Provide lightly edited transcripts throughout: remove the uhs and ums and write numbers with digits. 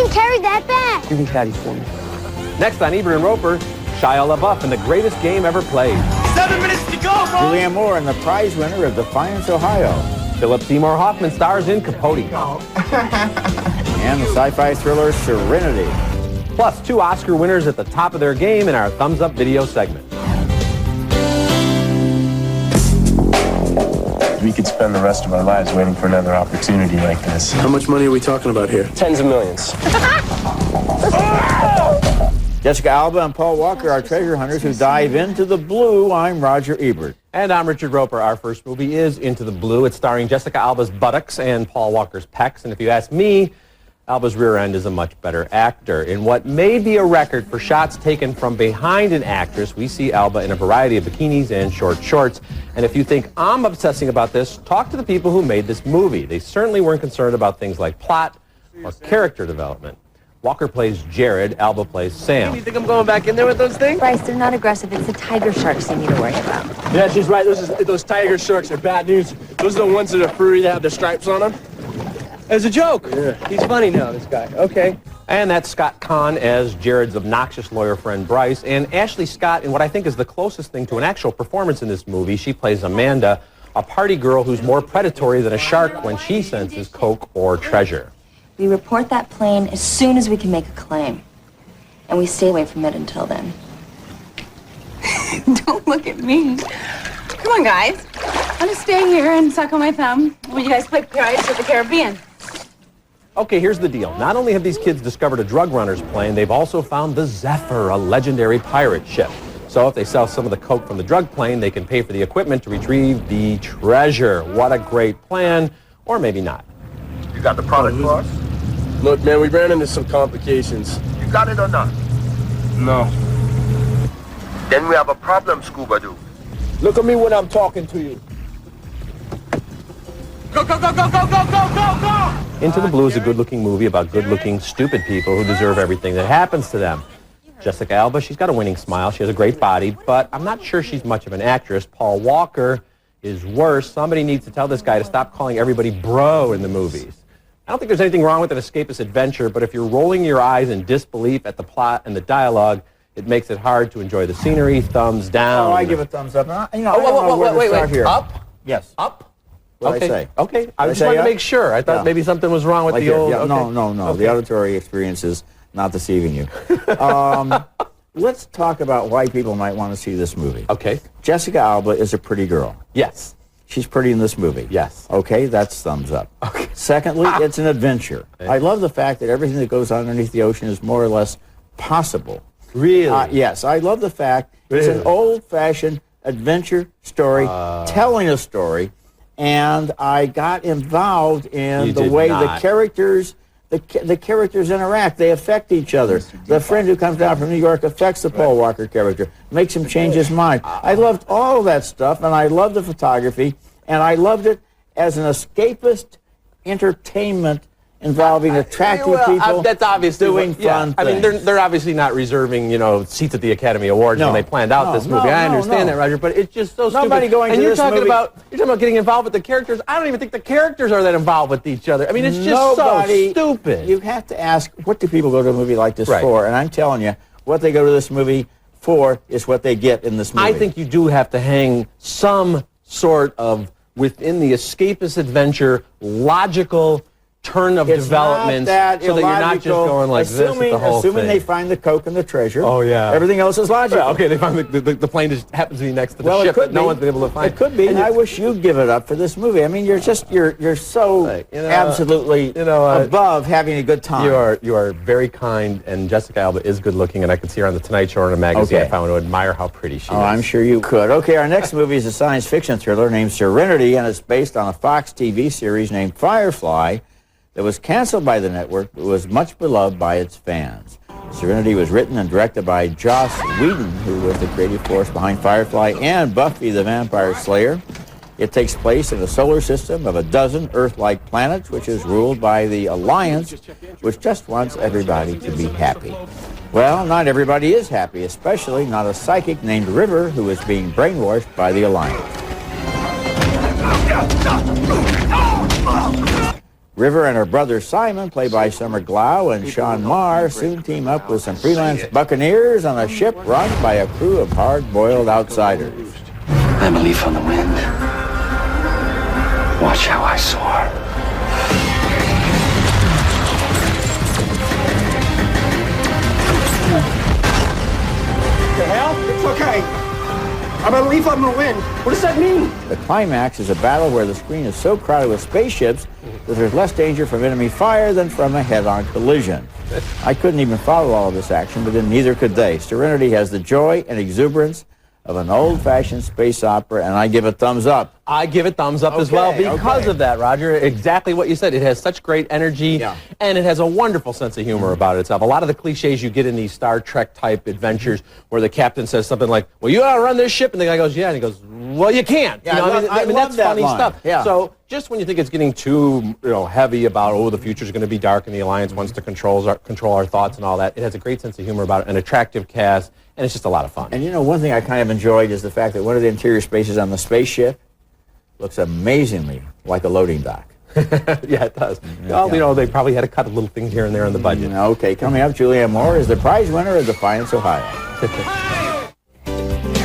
can carry that back. You can caddy for me. Next on Ebert and Roeper, Shia LaBeouf in the greatest game ever played. 7 minutes to go, bro! Julianne Moore and the prize winner of Defiance, Ohio. Philip Seymour Hoffman stars in Capote. And the sci-fi thriller Serenity. Plus, 2 Oscar winners at the top of their game in our Thumbs Up video segment. We could spend the rest of our lives waiting for another opportunity like this. How much money are we talking about here? Tens of millions. Jessica Alba and Paul Walker are treasure hunters who dive into the blue. I'm Roger Ebert. And I'm Richard Roeper. Our first movie is Into the Blue. It's starring Jessica Alba's buttocks and Paul Walker's pecs. And if you ask me, Alba's rear end is a much better actor. In what may be a record for shots taken from behind an actress, we see Alba in a variety of bikinis and short shorts. And if you think I'm obsessing about this, talk to the people who made this movie. They certainly weren't concerned about things like plot or character development. Walker plays Jared, Alba plays Sam. You think I'm going back in there with those things? Bryce, they're not aggressive. It's the tiger sharks you need to worry about. Yeah, she's right. Those tiger sharks are bad news. Those are the ones that are furry that have the stripes on them. As a joke. Yeah. He's funny now, this guy. Okay. And that's Scott Kahn as Jared's obnoxious lawyer friend Bryce. And Ashley Scott in what I think is the closest thing to an actual performance in this movie. She plays Amanda, a party girl who's more predatory than a shark when she senses coke or treasure. We report that plane as soon as we can make a claim. And we stay away from it until then. Don't look at me. Come on, guys. I'll just stay here and suck on my thumb when you guys play Pirates of the Caribbean. Okay, here's the deal. Not only have these kids discovered a drug runner's plane, they've also found the Zephyr, a legendary pirate ship. So if they sell some of the coke from the drug plane, they can pay for the equipment to retrieve the treasure. What a great plan, or maybe not. You got the product for us? Look, man, we ran into some complications. You got it or not? No. Then we have a problem, Scuba Doo. Look at me when I'm talking to you. Go, go, go, go, go, go, go, go, go! Into the Blue is a good-looking movie about good-looking, stupid people who deserve everything that happens to them. Jessica Alba, she's got a winning smile. She has a great body, but I'm not sure she's much of an actress. Paul Walker is worse. Somebody needs to tell this guy to stop calling everybody bro in the movies. I don't think there's anything wrong with an escapist adventure, but if you're rolling your eyes in disbelief at the plot and the dialogue, it makes it hard to enjoy the scenery. Thumbs down. Oh, I give a thumbs up. You know, I don't know where to start here. Up? Yes. Up? What did Okay. I say? Okay. I just wanted to make sure. I thought maybe something was wrong with Like the old... yeah, okay. No. Okay. The auditory experience is not deceiving you. Let's talk about why people might want to see this movie. Okay. Jessica Alba is a pretty girl. Yes. She's pretty in this movie. Yes. Okay, that's thumbs up. Okay. Secondly, it's an adventure. Okay. I love the fact that everything that goes on underneath the ocean is more or less possible. Really? Yes, I love the fact it's an old-fashioned adventure story, telling a story, and I got involved in the way the characters interact. They affect each other. The friend who comes down from New York affects the Paul Walker character, makes him change his mind. I loved all of that stuff, and I loved the photography, and I loved it as an escapist entertainment involving attractive people that's obviously doing fun I mean, things. they're obviously not reserving, seats at the Academy Awards when they planned out this movie. I understand that, Roger, but it's just so Nobody stupid. going and to you're this talking movie- about getting involved with the characters. I don't even think the characters are that involved with each other. I mean, it's just Nobody, so stupid. You have to ask, what do people go to a movie like this Right. for? And I'm telling you, what they go to this movie for is what they get in this movie. I think you do have to hang some sort of, within the escapist adventure, logical turn of development, not that so that you're not just going like this with the whole assuming thing. they find the coke and the treasure. Oh, yeah. Everything else is logical. Well, okay, they find the plane just happens to be next to the ship that no one's been able to find. It could be. And I wish you'd give it up for this movie. I mean, you're so absolutely above having a good time. You are very kind, and Jessica Alba is good looking, and I could see her on the Tonight Show or in a magazine. Okay. I found to admire how pretty she is. I'm sure you could. Okay, our next movie is a science fiction thriller named Serenity, and it's based on a Fox TV series named Firefly that was canceled by the network but was much beloved by its fans. Serenity was written and directed by Joss Whedon, who was the creative force behind Firefly and Buffy the Vampire Slayer. It takes place in a solar system of a dozen Earth-like planets, which is ruled by the Alliance, which just wants everybody to be happy. Well, not everybody is happy, especially not a psychic named River who is being brainwashed by the Alliance. River and her brother Simon, played by Summer Glau and Sean Marr, soon team up with some freelance buccaneers on a ship run by a crew of hard-boiled outsiders. I'm a leaf on the wind. Watch how I soar. The hell? It's okay. I'm a leaf on the wind. What does that mean? The climax is a battle where the screen is so crowded with spaceships that there's less danger from enemy fire than from a head-on collision. I couldn't even follow all of this action, but then neither could they. Serenity has the joy and exuberance of an old-fashioned space opera, and I give it thumbs up. I give it thumbs up as well because of that, Roger. Exactly what you said. It has such great energy, and it has a wonderful sense of humor about itself. A lot of the cliches you get in these Star Trek-type adventures where the captain says something like, well, you ought to run this ship, and the guy goes, yeah, and he goes, well, you can't. Yeah, you know, I mean that's that funny line. stuff. Yeah. So just when you think it's getting too heavy about, oh, the future's going to be dark and the Alliance wants to control our thoughts and all that, it has a great sense of humor about it, an attractive cast, and it's just a lot of fun. And you know, one thing I kind of enjoyed is the fact that one of the interior spaces on the spaceship looks amazingly like a loading dock. Yeah, it does. Well, you know, they probably had to cut a little thing here and there in the budget. Okay, coming up, Julianne Moore is the prize winner of Defiance, Ohio.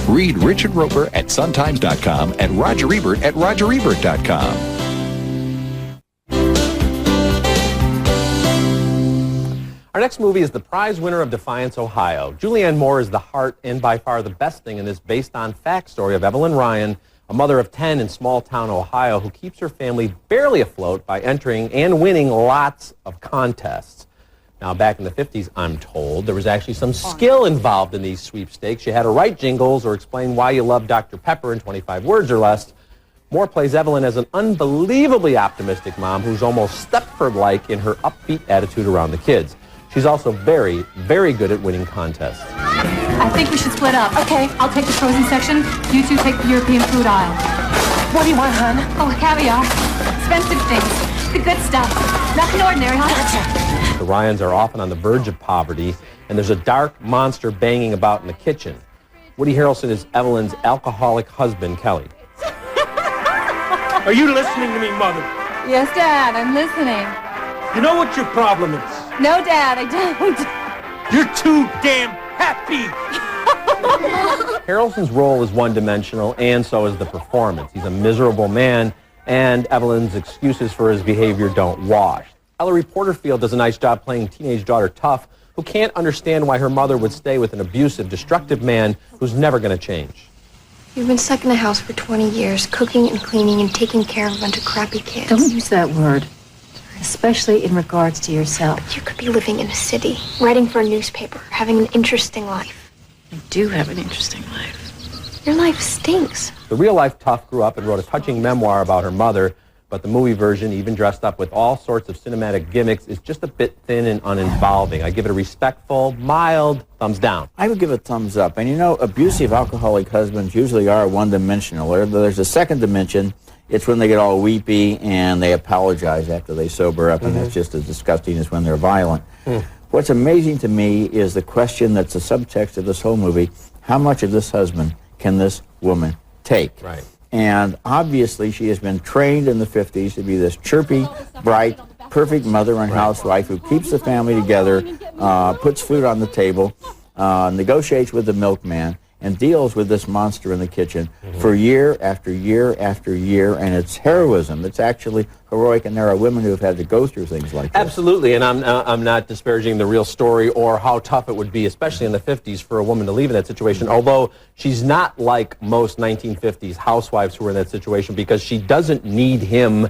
Read Richard Roeper at Suntimes.com and Roger Ebert at RogerEbert.com. Our next movie is the prize winner of Defiance, Ohio. Julianne Moore is the heart and by far the best thing in this based-on-fact story of Evelyn Ryan, a mother of 10 in small-town Ohio who keeps her family barely afloat by entering and winning lots of contests. Now, back in the 50s, I'm told, there was actually some skill involved in these sweepstakes. You had to write jingles or explain why you love Dr. Pepper in 25 words or less. Moore plays Evelyn as an unbelievably optimistic mom who's almost Stepford-like in her upbeat attitude around the kids. She's also very, very good at winning contests. I think we should split up. Okay. I'll take the frozen section. You two take the European food aisle. What do you want, hon? Oh, caviar. Expensive things. The good stuff. Nothing ordinary, huh? The Ryans are often on the verge of poverty, and there's a dark monster banging about in the kitchen. Woody Harrelson is Evelyn's alcoholic husband, Kelly. Are you listening to me, Mother? Yes, Dad, I'm listening. You know what your problem is? No, Dad, I don't. You're too damn happy. Harrelson's role is one-dimensional, and so is the performance. He's a miserable man, and Evelyn's excuses for his behavior don't wash. Ellery Porterfield does a nice job playing teenage daughter Tough, who can't understand why her mother would stay with an abusive, destructive man who's never going to change. You've been stuck in the house for 20 years, cooking and cleaning and taking care of a bunch of crappy kids. Don't use that word, especially in regards to yourself. But you could be living in a city, writing for a newspaper, having an interesting life. I do have an interesting life. Your life stinks. The real-life Tough grew up and wrote a touching memoir about her mother, but the movie version, even dressed up with all sorts of cinematic gimmicks, is just a bit thin and uninvolving. I give it a respectful, mild thumbs down. I would give it thumbs up. And you know, abusive alcoholic husbands usually are one-dimensional. There's a second dimension. It's when they get all weepy and they apologize after they sober up, and that's just as disgusting as when they're violent. What's amazing to me is the question that's the subtext of this whole movie: how much of this husband can this woman take? Right. And obviously she has been trained in the 50s to be this chirpy, bright, perfect mother and housewife who keeps the family together, puts food on the table, negotiates with the milkman, and deals with this monster in the kitchen for year after year after year, and it's heroism. It's actually heroic, and there are women who have had to go through things like this. Absolutely, and I'm not disparaging the real story or how tough it would be, especially in the 50s, for a woman to leave in that situation, although she's not like most 1950s housewives who were in that situation, because she doesn't need him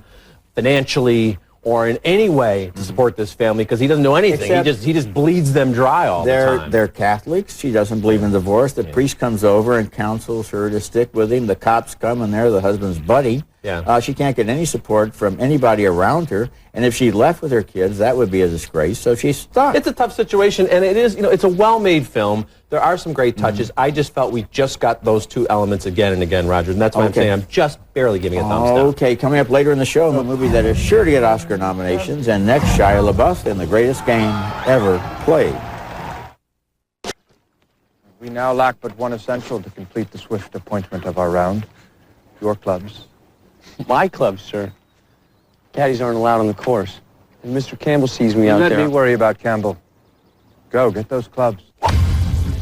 financially or in any way to support this family, because he doesn't know anything. He just bleeds them dry all the time. They're Catholics. She doesn't believe in divorce. The priest comes over and counsels her to stick with him. The cops come, and they're the husband's buddy. She can't get any support from anybody around her, and if she left with her kids, that would be a disgrace, so she's stuck. It's a tough situation, and it is, it's a well-made film. There are some great touches. I just felt we just got those two elements again and again, Roger, and that's why I'm saying I'm just barely giving it a thumbs down. Okay, coming up later in the show, a movie that is sure to get Oscar nominations, and next, Shia LaBeouf in the greatest game ever played. We now lack but one essential to complete the swift appointment of our round. Your clubs. My club, sir. Caddies aren't allowed on the course. And Mr. Campbell sees me out Let there. me worry about Campbell. Go, get those clubs.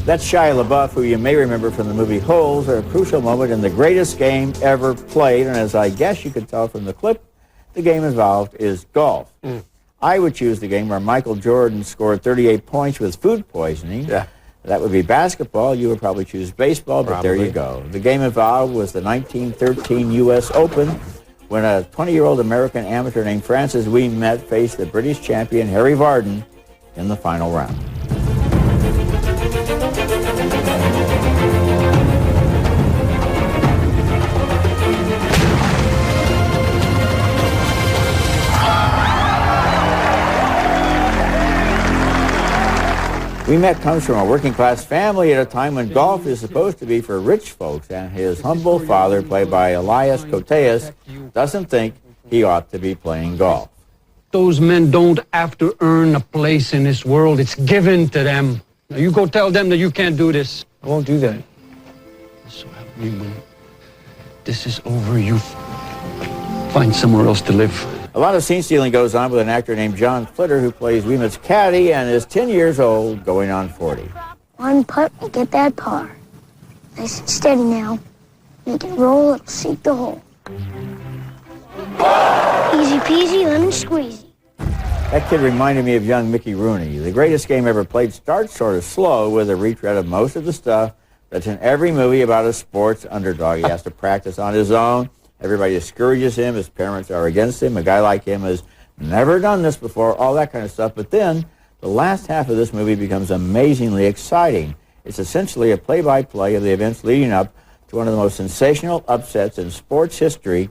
That's Shia LaBeouf, who you may remember from the movie Holes, at a crucial moment in the greatest game ever played. And as I guess you could tell from the clip, the game involved is golf. I would choose the game where Michael Jordan scored 38 points with food poisoning. Yeah. That would be basketball. You would probably choose baseball, but there you go. The game involved was the 1913 U.S. Open, when a 20-year-old American amateur named Francis Ouimet faced the British champion Harry Vardon in the final round. Ouimet comes from a working-class family at a time when golf is supposed to be for rich folks, and his humble father, played by Elias Koteas, doesn't think he ought to be playing golf. Those men don't have to earn a place in this world. It's given to them. Now you go tell them that you can't do this. I won't do that. So help me, when this is over, you find somewhere else to live. A lot of scene stealing goes on with an actor named John Flitter, who plays Ouimet's caddy and is 10 years old, going on 40. One putt will get that par. Nice and steady now. Make it roll, it'll seek the hole. Easy peasy, lemon squeezy. That kid reminded me of young Mickey Rooney. The greatest game ever played starts sort of slow with a retread of most of the stuff that's in every movie about a sports underdog. He has to practice on his own. Everybody discourages him. His parents are against him. A guy like him has never done this before, all that kind of stuff. But then the last half of this movie becomes amazingly exciting. It's essentially a play-by-play of the events leading up to one of the most sensational upsets in sports history.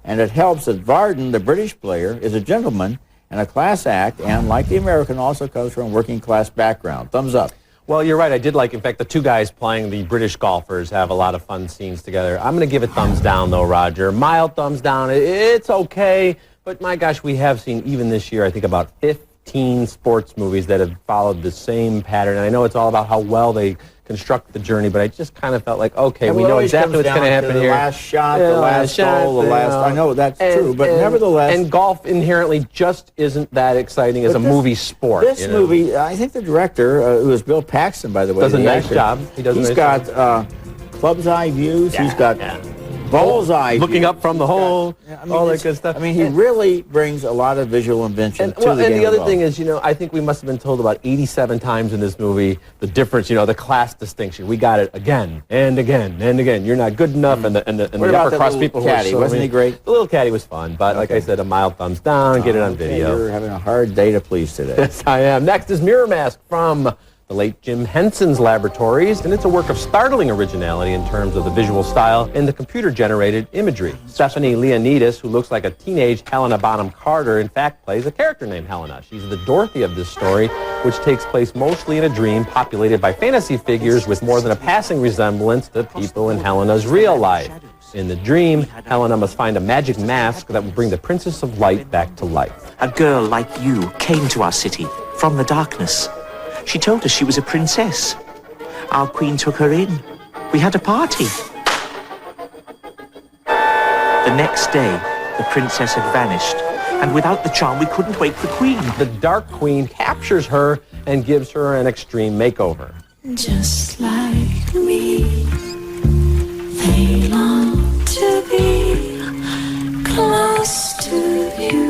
And it helps that Vardon, the British player, is a gentleman and a class act, and like the American, also comes from a working-class background. Thumbs up. Well, you're right. I did like, in fact, the two guys playing the British golfers have a lot of fun scenes together. I'm going to give it thumbs down, though, Roger. Mild thumbs down. It's okay. But, my gosh, we have seen, even this year, I think about 15 sports movies that have followed the same pattern. And I know it's all about how well they construct the journey, but I just kind of felt like, okay, we know exactly what's going to happen here. The last shot, the last goal, the last... I know that's true, but nevertheless... And golf inherently just isn't that exciting as a movie sport. This movie, I think the director, who is Bill Paxton, by the way... Does a nice job. He's got club's eye views. He's got bullseye views. Looking up from the hole, all that good stuff. I mean, he really brings a lot of visual invention to the game. And the other thing is, I think we must have been told about 87 times in this movie the difference, the class distinction. We got it again and again and again. You're not good enough, and the upper crust people who caddy, wasn't he great? The little caddy was fun, but like I said, a mild thumbs down. Get it on video. You're having a hard day to please today. Yes, I am. Next is Mirror Mask from the late Jim Henson's Laboratories, and it's a work of startling originality in terms of the visual style and the computer-generated imagery. Stephanie Leonidas, who looks like a teenage Helena Bonham Carter, in fact plays a character named Helena. She's the Dorothy of this story, which takes place mostly in a dream populated by fantasy figures with more than a passing resemblance to people in Helena's real life. In the dream, Helena must find a magic mask that will bring the Princess of Light back to life. A girl like you came to our city from the darkness. She told us she was a princess. Our queen took her in. We had a party. The next day, the princess had vanished, and without the charm, we couldn't wake the queen. The Dark Queen captures her and gives her an extreme makeover. Just like me, they long to be close to you.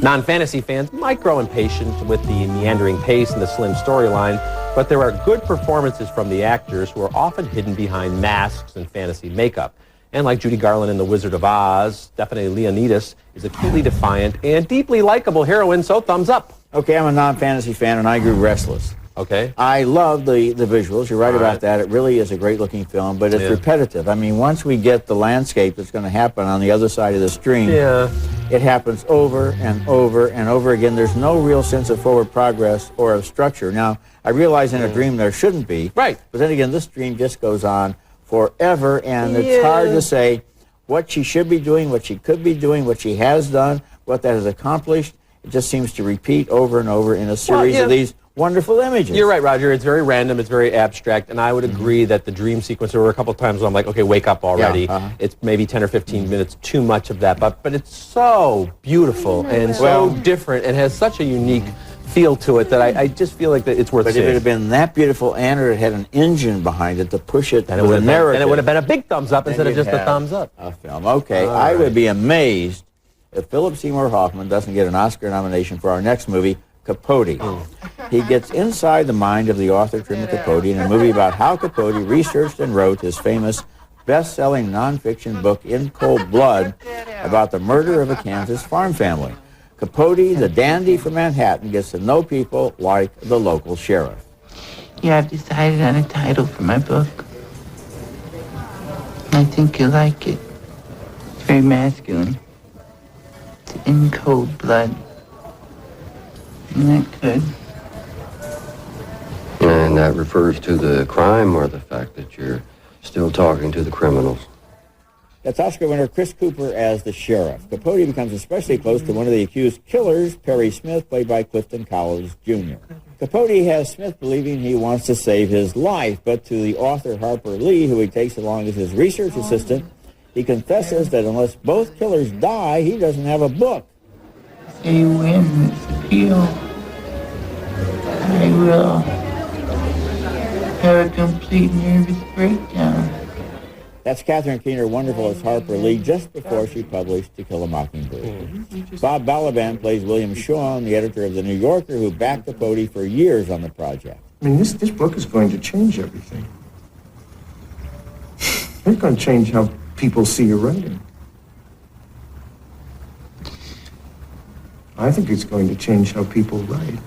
Non-fantasy fans might grow impatient with the meandering pace and the slim storyline, but there are good performances from the actors who are often hidden behind masks and fantasy makeup. And like Judy Garland in The Wizard of Oz, Stephanie Leonidas is a cutely defiant and deeply likable heroine, so thumbs up. Okay, I'm a non-fantasy fan, and I grew restless. Okay. I love the visuals. You're right about that. It really is a great-looking film, but it's repetitive. I mean, once we get the landscape that's going to happen on the other side of the stream, it happens over and over and over again. There's no real sense of forward progress or of structure. Now, I realize in a dream there shouldn't be. Right. But then again, this dream just goes on forever, and it's hard to say what she should be doing, what she could be doing, what she has done, what that has accomplished. It just seems to repeat over and over in a series of these wonderful images. You're right, Roger. It's very random. It's very abstract. And I would agree that the dream sequence, there were a couple of times where I'm like, okay, wake up already. Yeah, It's maybe 10 or 15 minutes too much of that. But it's so beautiful and so different and has such a unique feel to it that I just feel like that it's worth But seeing. if it had been that beautiful and it had an engine behind it to push it And with a narrative, and it would have been a big thumbs up instead of just a thumbs up. A film. Okay, I would be amazed if Philip Seymour Hoffman doesn't get an Oscar nomination for our next movie, Capote. He gets inside the mind of the author Truman Capote in a movie about how Capote researched and wrote his famous best-selling nonfiction book, In Cold Blood, about the murder of a Kansas farm family. Capote, the dandy from Manhattan, gets to know people like the local sheriff. Yeah, I've decided on a title for my book. I think you'll like it. It's very masculine. It's In Cold Blood. Isn't that good? And that refers to the crime or the fact that you're still talking to the criminals? That's Oscar winner Chris Cooper as the sheriff. Capote becomes especially close to one of the accused killers, Perry Smith, played by Clifton Collins Jr. Capote has Smith believing he wants to save his life, but to the author Harper Lee, who he takes along as his research assistant, he confesses that unless both killers die, he doesn't have a book. Say when it's real, I will have a complete nervous breakdown. That's Catherine Keener, wonderful as Harper Lee, just before she published To Kill a Mockingbird. Bob Balaban plays William Shawn, the editor of The New Yorker, who backed Capote for years on the project. I mean, this book is going to change everything. It's going to change how people see your writing. I think it's going to change how people write.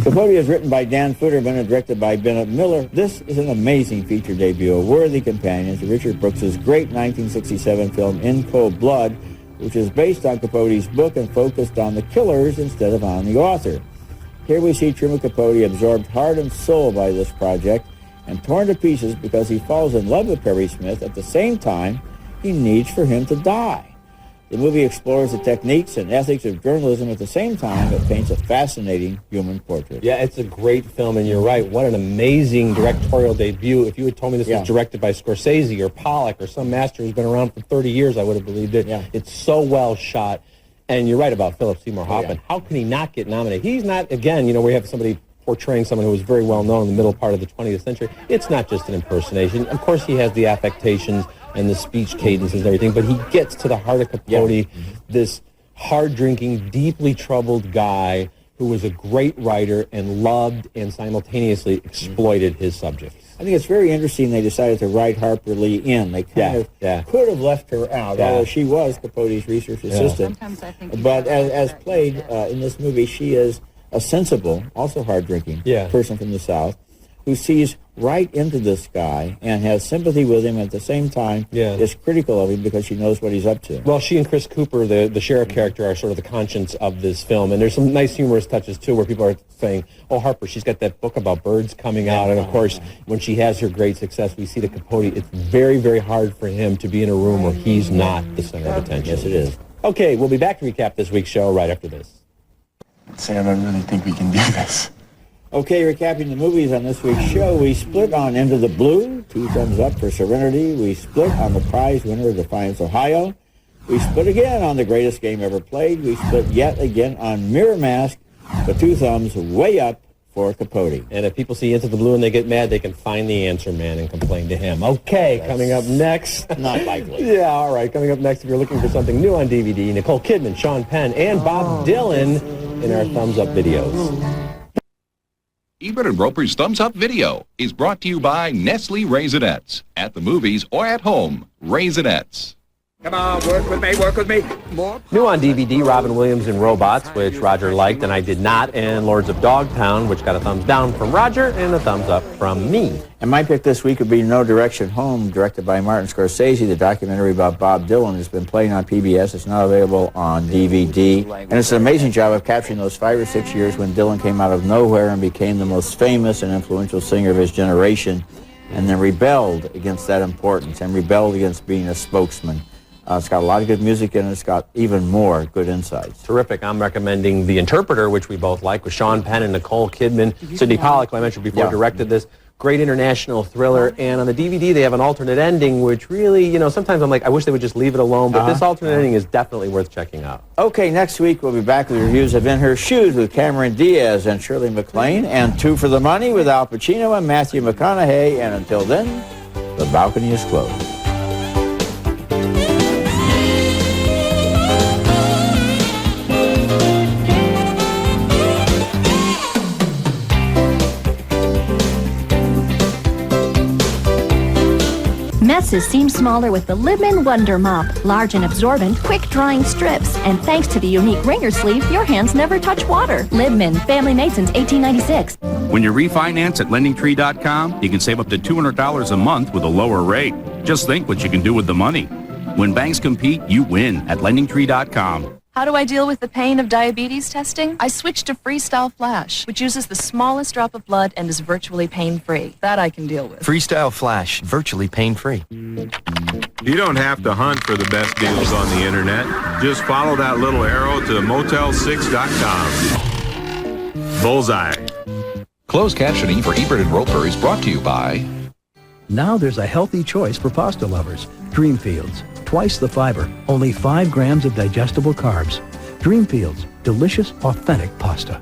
Capote is written by Dan Futterman and directed by Bennett Miller. This is an amazing feature debut, a worthy companion to Richard Brooks's great 1967 film In Cold Blood, which is based on Capote's book and focused on the killers instead of on the author. Here we see Truman Capote absorbed heart and soul by this project and torn to pieces because he falls in love with Perry Smith at the same time he needs for him to die. The movie explores the techniques and ethics of journalism at the same time it paints a fascinating human portrait. Yeah, it's a great film, and you're right. What an amazing directorial debut. If you had told me this was directed by Scorsese or Pollock or some master who's been around for 30 years, I would have believed it. Yeah. It's so well shot. And you're right about Philip Seymour Hoffman. How can he not get nominated? He's not, again, you know, we have somebody portraying someone who was very well known in the middle part of the 20th century. It's not just an impersonation. Of course, he has the affectations and the speech cadences and everything, but he gets to the heart of Capote, this hard-drinking, deeply troubled guy who was a great writer and loved and simultaneously exploited his subjects. I think it's very interesting they decided to write Harper Lee in. They kind of could have left her out, although she was Capote's research assistant. Sometimes I think But as played in this movie, she is a sensible, also hard-drinking person from the South who sees right into this guy and has sympathy with him at the same time is critical of him because she knows what he's up to. Well, she and Chris Cooper, the sheriff character, are sort of the conscience of this film. And there's some nice humorous touches, too, where people are saying, oh, Harper, she's got that book about birds coming out. And, of course, when she has her great success, we see that Capote, it's very, very hard for him to be in a room where he's not the center of attention. Yes, it is. Okay, we'll be back to recap this week's show right after this. Sam, I really think we can do this. Okay, recapping the movies on this week's show, we split on Into the Blue, 2 thumbs up for Serenity. We split on the prize winner of Defiance, Ohio. We split again on The Greatest Game Ever Played. We split yet again on Mirror Mask, but 2 thumbs way up for Capote. And if people see Into the Blue and they get mad, they can find the answer man and complain to him. Okay, coming up next. Not likely. Yeah, all right. Coming up next, if you're looking for something new on DVD, Nicole Kidman, Sean Penn, and Bob Dylan in our Thumbs Up videos. Ebert and Roeper's Thumbs Up video is brought to you by Nestle Raisinets. At the movies or at home, Raisinets. Come on, work with me, work with me. More. New on DVD, Robin Williams in Robots, which Roger liked and I did not, and Lords of Dogtown, which got a thumbs down from Roger and a thumbs up from me. And my pick this week would be No Direction Home, directed by Martin Scorsese. The documentary about Bob Dylan has been playing on PBS. It's now available on DVD. And it's an amazing job of capturing those 5 or 6 years when Dylan came out of nowhere and became the most famous and influential singer of his generation, and then rebelled against that importance and rebelled against being a spokesman. It's got a lot of good music in it. It's got even more good insights. Terrific. I'm recommending The Interpreter, which we both like, with Sean Penn and Nicole Kidman. Sidney Pollack, who I mentioned before, directed this. Great international thriller. And on the DVD, they have an alternate ending, which really, you know, sometimes I'm like, I wish they would just leave it alone. But this alternate ending is definitely worth checking out. Okay, next week we'll be back with reviews of In Her Shoes with Cameron Diaz and Shirley MacLaine, and Two for the Money with Al Pacino and Matthew McConaughey. And until then, the balcony is closed. Messes seem smaller with the Libman Wonder Mop. Large and absorbent, quick-drying strips. And thanks to the unique wringer sleeve, your hands never touch water. Libman, family made since 1896. When you refinance at LendingTree.com, you can save up to $200 a month with a lower rate. Just think what you can do with the money. When banks compete, you win at LendingTree.com. How do I deal with the pain of diabetes testing? I switched to Freestyle Flash, which uses the smallest drop of blood and is virtually pain-free. That I can deal with. Freestyle Flash, virtually pain-free. You don't have to hunt for the best deals on the internet. Just follow that little arrow to Motel6.com. Bullseye. Closed captioning for Ebert and Roeper is brought to you by... Now there's a healthy choice for pasta lovers. Dreamfields. Twice the fiber, only 5 grams of digestible carbs. Dreamfields, delicious, authentic pasta.